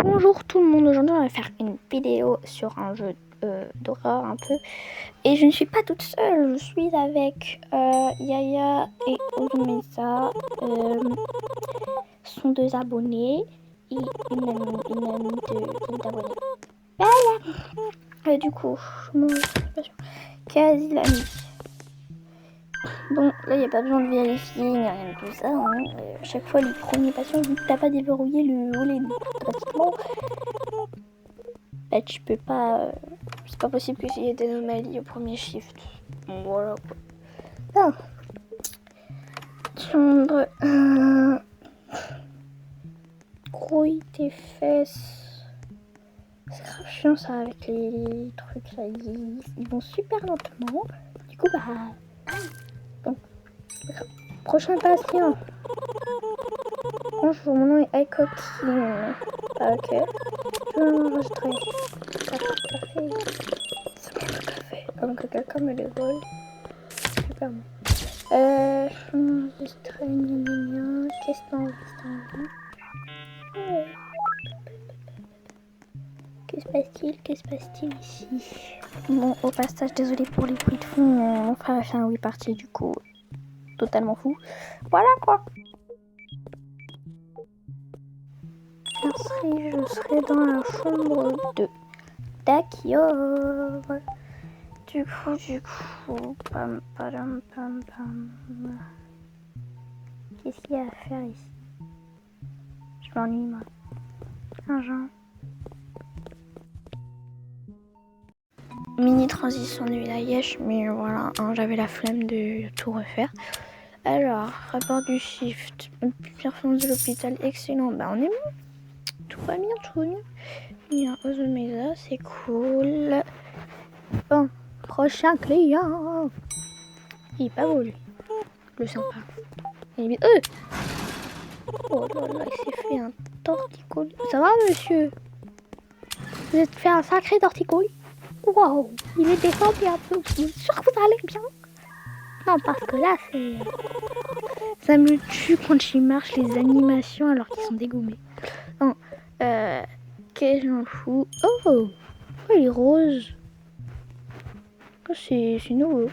Bonjour tout le monde, aujourd'hui on va faire une vidéo sur un jeu d'horreur un peu. Et je ne suis pas toute seule, je suis avec Yaya et Ozumesa, sont deux abonnés et une amie d'abonnés. Voilà. Du coup, quasi l'ami. Bon, là il n'y a pas besoin de vérifier, ni rien de tout ça. Hein. Chaque fois les premiers patients, vu que t'as pas déverrouillé le volet automatiquement, bah tu peux pas... c'est pas possible qu'il y ait des anomalies au premier shift. Bon, voilà quoi. Ah. Chambre... Grouille tes fesses. C'est grave chiant ça avec les trucs là. Ils vont super lentement. Du coup, bah... Bon. Prochain patient. Bonjour, mon nom est Aikokin. Ah, ok. Je vais m'enregistrer. Café. C'est mon café. Avant que quelqu'un me le vole. Super bon. Je vais m'enregistrer. Qu'est-ce que t'enregistres? Que se passe-t-il ici? Bon, au passage, désolé pour les bruits de fond. Mon frère a fait un Wii party, du coup, totalement fou. Voilà quoi. Je serai dans la chambre de Takio. Du coup, pam. Qu'est-ce qu'il y a à faire ici? Je m'ennuie, moi. Un genre. Mini transition de village, mais voilà, hein, j'avais la flemme de tout refaire. Alors, rapport du shift, performance de l'hôpital, excellent. Bah, on est bon. Tout va bien. Bien, Ozumesa, c'est cool. Bon, prochain client. Il est pas beau, lui. Le sympa. Il est... Oh là là, il s'est fait un torticolis. Ça va, monsieur? Vous êtes fait un sacré torticolis? Wow, il est descendu un peu. Je suis sûre que vous allez bien. Non, parce que là, c'est... Ça me tue quand il marche les animations alors qu'ils sont dégommés. Non, qu'est-ce que j'en fous? Oh, il est rose. Oh, c'est nouveau.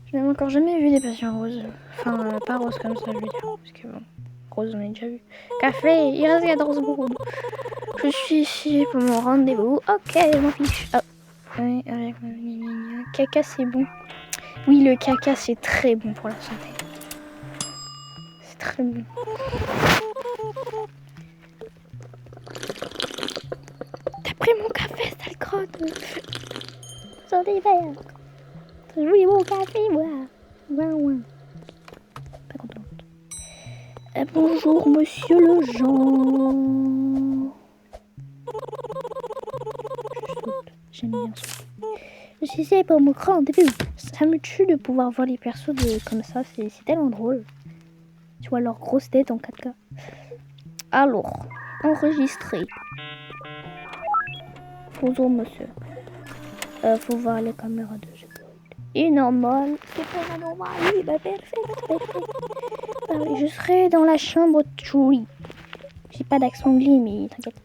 Je n'ai encore jamais vu des patients roses. Enfin, pas roses comme ça, je veux dire. Parce que bon, rose, on a déjà vu. Café, il reste 14 secondes. Je suis ici pour mon rendez-vous. Ok, je m'en fiche. Oh. Oui, avec caca, c'est bon. Oui, le caca, c'est très bon pour la santé. C'est très bon. T'as pris mon café, sale crotte. Santé vert. Je voulais mon café, moi. Ouais. Pas contente. Bonjour, monsieur le Jean. Je saute. J'aime bien ça. Je suis ici pour mon rendez-vous. Ça me tue de pouvoir voir les persos comme ça. C'est tellement drôle. Tu vois leur grosse tête en 4K. Alors, enregistrer. Bonjour, monsieur. Faut voir les caméras de seconde. Et normal. C'est pas normal. Oui, bah parfait. Je serai dans la chambre 3. J'ai pas d'accent anglais, mais t'inquiète.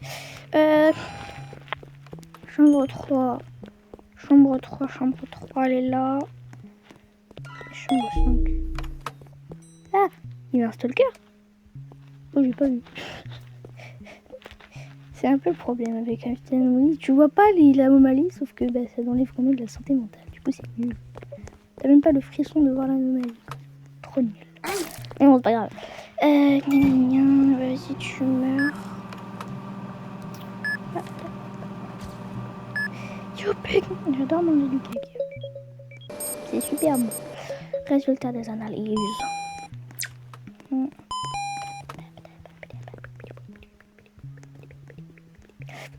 Chambre 3. Chambre 3, elle est là. Chambre 5. Ah, il y a un stalker. Oh, j'ai pas vu. C'est un peu le problème avec un anomalie. Tu vois pas l'anomalie, sauf que ça enlève quand même de la santé mentale. Du coup, c'est nul. T'as même pas le frisson de voir l'anomalie. Trop nul. Mais bon, c'est pas grave. Vas-y, tu meurs. Youpi, j'adore manger du caca. C'est super bon. Résultat des analyses. Vous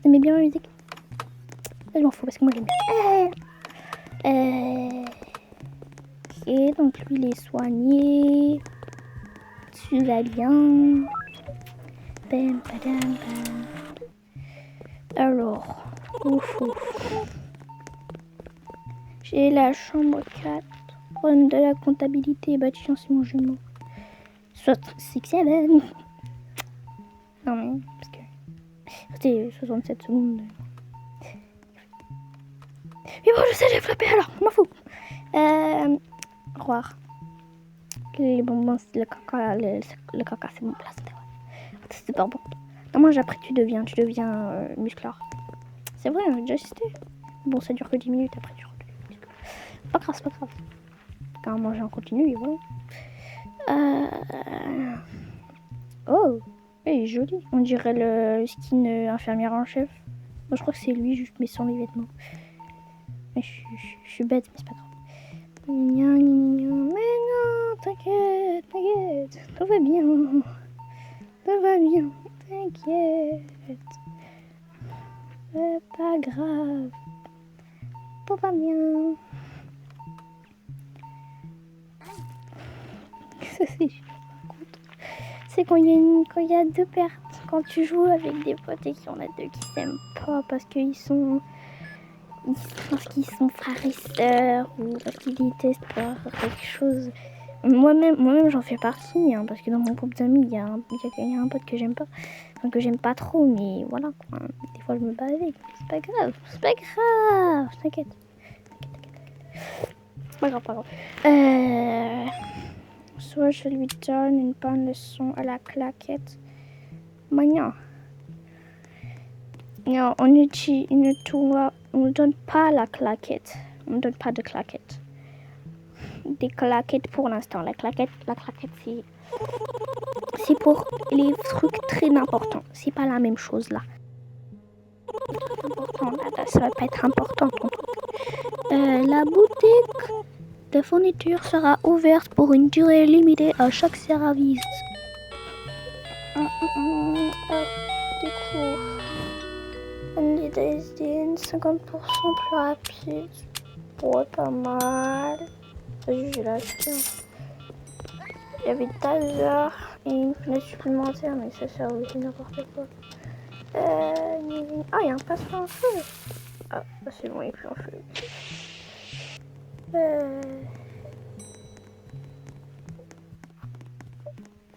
aimez bien la musique? Je m'en fous parce que moi j'aime bien. Et donc lui il est soigné. Tu vas bien. Alors, ouf. J'ai la chambre 4. Run de la comptabilité. Bah tiens, c'est mon jumeau. Soit 6-7. Non mais, parce que... C'était 67 secondes. Mais bon, je sais, j'ai flappé alors, je m'en fous. Croire. Les bonbons, le caca, c'est mon plat, c'est super bon. Non, mange après, tu deviens musclore. C'est vrai, j'ai déjà assisté. Bon, ça dure que 10 minutes, après tu redeviens musclore. C'est pas grave. Quand on mange en continu, et voilà. Oh, il est joli. On dirait le skin infirmière en chef. Moi, je crois que c'est lui, juste, mais sans les vêtements. Mais je suis bête, mais c'est pas grave. Mais non, t'inquiète. Tout va bien, t'inquiète. C'est pas grave. Tout va bien. C'est quand il y a deux pertes. Quand tu joues avec des potes et qu'il y en a deux qui s'aiment pas parce qu'ils sont frères et sœurs ou parce qu'ils détestent pas quelque chose. Moi-même j'en fais partie, hein, parce que dans mon groupe d'amis, il y a un pote que j'aime pas. Enfin, que j'aime pas trop, mais voilà quoi. Des fois je me bats avec. C'est pas grave. T'inquiète. Pas grave. Soit je lui donne une bonne leçon à la claquette. Mais non, on ne donne pas la claquette. On ne donne pas de claquette. Des claquettes pour l'instant. La claquette c'est pour les trucs très importants. C'est pas la même chose là. Ça va pas être important ton truc. La boutique de fourniture sera ouverte pour une durée limitée à chaque service. Du coup, on est des 50% plus rapide. Ouais, pas mal. J'ai l'acheté. Il y avait taser et une fenêtre supplémentaire, mais ça sert aussi n'importe quoi. Ah, il y a un passe-passe en feu. Ah, c'est bon, il est plus en feu.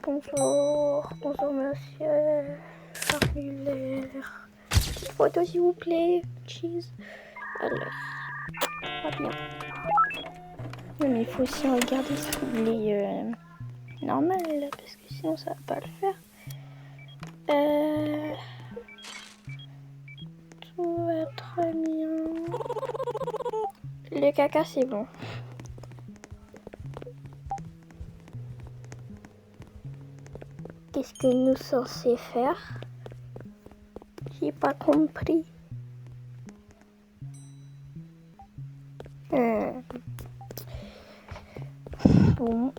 Bonjour monsieur. Formulaire. Petite photo s'il vous plaît. Cheese. Alors, pas bien. Oui, mais il faut aussi regarder si il est normal, parce que sinon ça va pas le faire. Tout va très bien. Le caca c'est bon. Qu'est-ce que nous sommes censés faire? J'ai pas compris. Bon.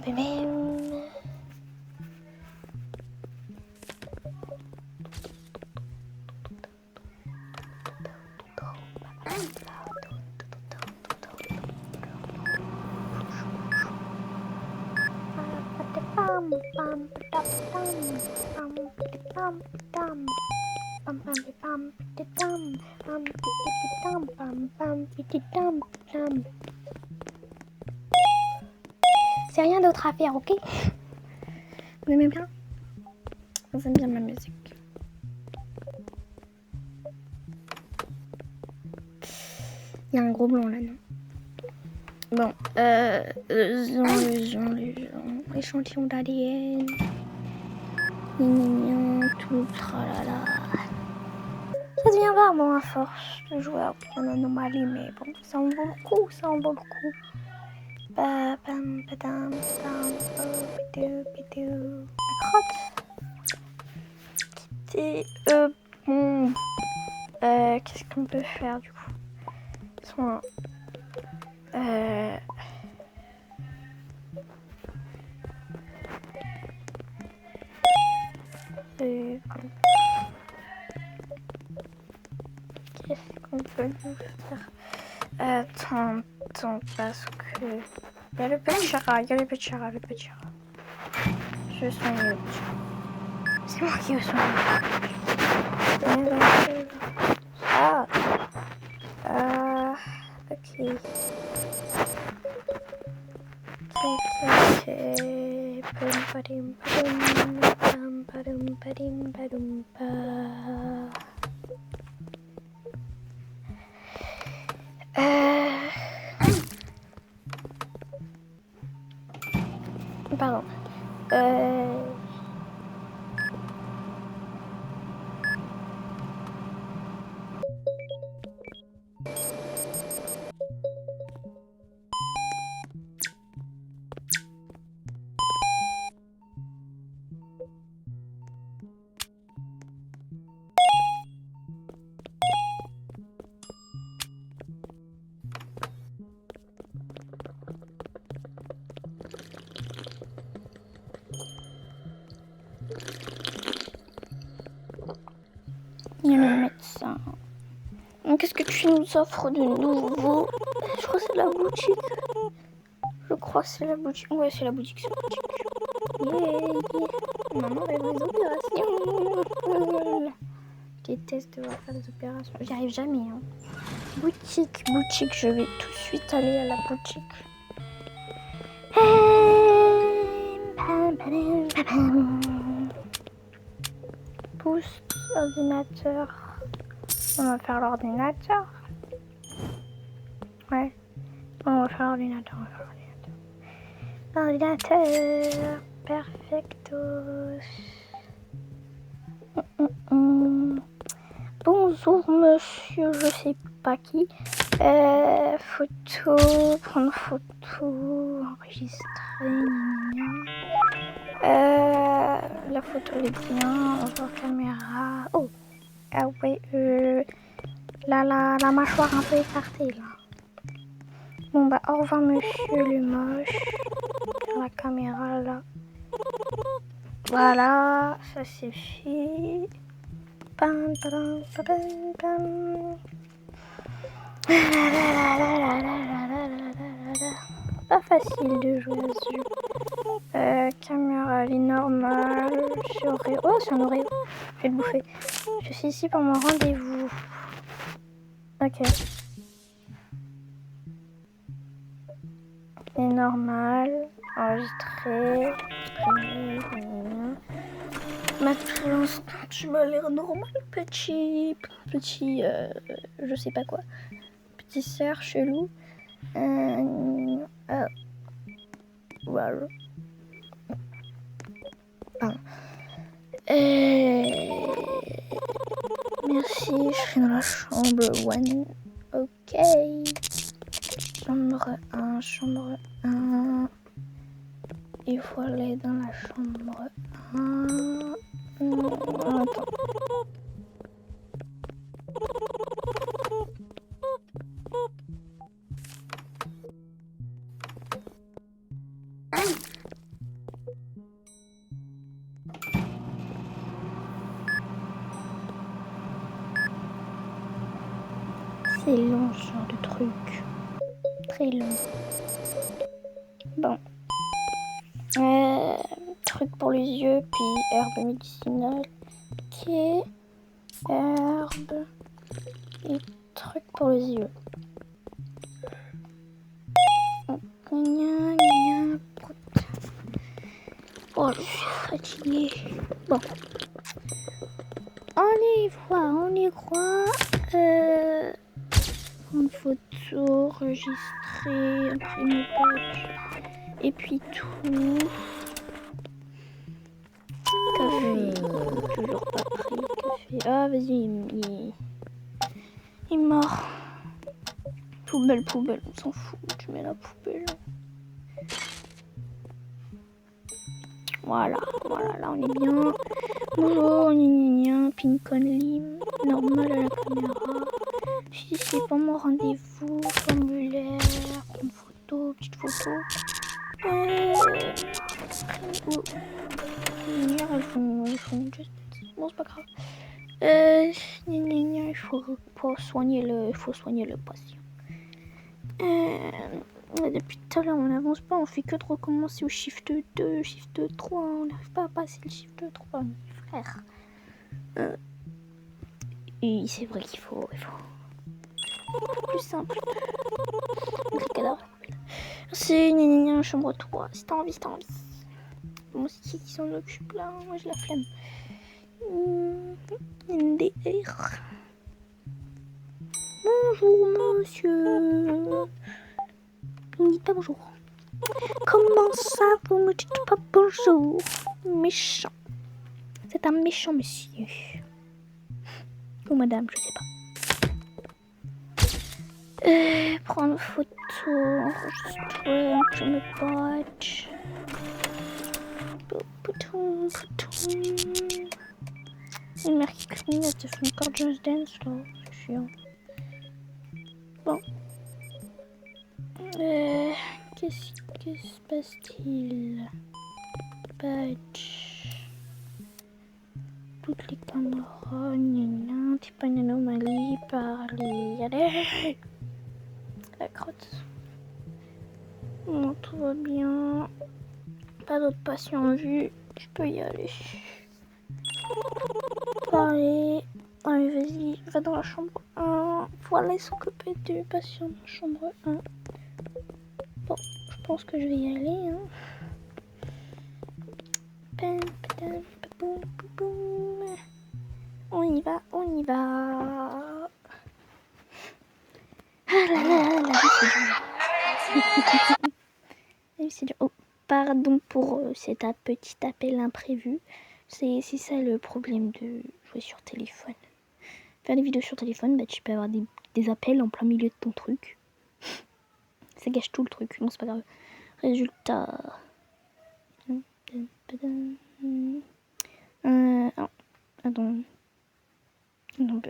Bim. C'est rien d'autre à faire, ok? Vous aimez bien? Vous aimez bien ma musique? Il y a un gros blanc là, non? Bon, échantillon d'ADN. Tout tralala. Ça devient vraiment à force de jouer à une anomalie, mais bon, ça en vaut le coup. La crotte. C'est bon. Qu'est-ce qu'on peut faire du coup? Soin. Qu'est-ce qu'on peut nous faire? Attends, parce que... Il y a le petit rat. Je vais soigner le petit rat. C'est moi qui veux soigner. Ok. Ok. Badim, badoum, ba. Pardon. Il y a le médecin. Qu'est-ce que tu nous offres de nouveau? Je crois que c'est la boutique. Je crois que c'est la boutique. Ouais, c'est la boutique, c'est la boutique. Yeah. Maman va faire des opérations. Je déteste devoir faire des opérations. J'y arrive jamais. Hein. Boutique, boutique. Je vais tout de suite aller à la boutique. Pouce, ordinateur. On va faire l'ordinateur. Ouais. On va faire l'ordinateur. Ordinateur. Perfectos. Bonjour monsieur, je sais pas qui. Photo, prendre photo, enregistrer. La photo elle est bien, on voit caméra. Oh, ah ouais, la mâchoire un peu écartée là. Bon bah au revoir monsieur le moche. La caméra là. Voilà, ça c'est fait. Pam, pam, pam, pam. Pas facile de jouer à ce jeu. Caméra, elle est normale. Oh, c'est un Oreo. Je vais le bouffer. Je suis ici pour mon rendez-vous. Ok. C'est normal. Enregistré. Maintenant, tu m'as l'air normal, petit, je sais pas quoi. Petit cerf chelou. Voilà. Pardon. Merci, je serai dans la chambre 1. Ok. Chambre 1. Il faut aller dans la chambre 1. Attends. C'est long ce genre de truc. Très long. Bon. Truc pour les yeux, puis herbe médicinale. Ok. Herbe. Et truc pour les yeux. Oh, je suis fatiguée. Bon. On y croit. Prendre photo, enregistrer, imprimer page. Et puis tout. Café. Toujours pas pris. Café. Ah, vas-y, il est mort. Poubelle, on s'en fout. Tu mets la poubelle. Voilà, là on est bien. Bonjour, pink only, normal à la caméra. Je suis ici pour mon rendez-vous, formulaire, prendre photo, petite photo. Elles font juste... Bon, c'est pas grave. Il faut soigner le patient. Depuis tout à l'heure, on n'avance pas, on fait que de recommencer au shift 2, shift 3, on n'arrive pas à passer le shift 3, frère. Et c'est vrai qu'il faut plus simple. C'est chambre 3, si t'as envie. Bon, c'est qui s'en occupe là? Moi j'ai la flemme. NDR. Bonjour monsieur. Vous ne dites pas bonjour. Comment ça vous me dites pas bonjour? Méchant. C'est un méchant monsieur. Ou madame, je sais pas. Prendre photo, enregistrer, imprimer badge. Bouton. Une mère qui crie, elle te fait encore Just Dance là, c'est chiant. Bon. Qu'est-ce qui se passe-t-il? Badge. Toutes les caméras, gna, t'es pas une anomalie, parler, allez. La crotte. Bon, tout va bien. Pas d'autres patients en vue. Je peux y aller. Parler. Allez, vas-y, va dans la chambre 1. Voilà, s'occuper du patient dans la chambre 1. Bon, je pense que je vais y aller. Hein. On y va, on y va. Ah là là là, c'est dur. Oh, pardon pour cet petit appel imprévu. C'est ça le problème de jouer sur téléphone. Faire des vidéos sur téléphone, bah, tu peux avoir des appels en plein milieu de ton truc. Ça gâche tout le truc. Bon, c'est pas grave. Résultat. Attends.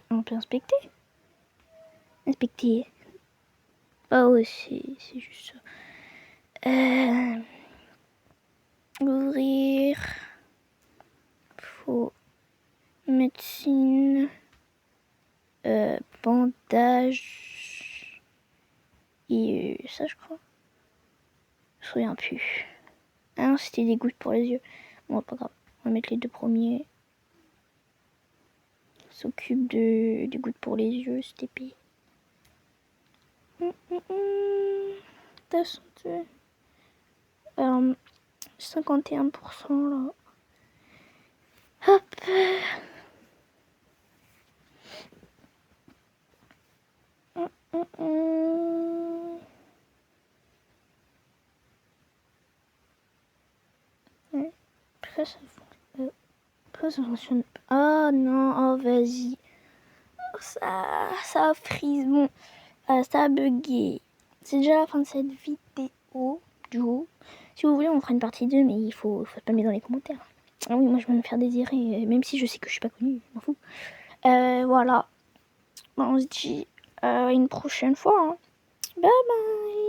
On peut inspecter. Inspecter. Ah ouais, c'est juste ça. Ouvrir. Faux. Médecine. Bandage. Et ça, je crois. Je me souviens plus. Ah non, c'était des gouttes pour les yeux. Bon, pas grave. On va mettre les deux premiers. S'occupe des gouttes pour les yeux, c'était pire. Ta santé. 51% là. Hop. Ouais. Après, ça fonctionne. Oh non, oh vas-y. Ça frise. Bon, ça a bugué. C'est déjà la fin de cette vidéo. Du coup, si vous voulez, on fera une partie 2, mais il faut spammer dans les commentaires. Ah oui, moi je vais me faire désirer, même si je sais que je suis pas connue, je m'en fous. Voilà. Bon, on se dit une prochaine fois. Hein. Bye bye.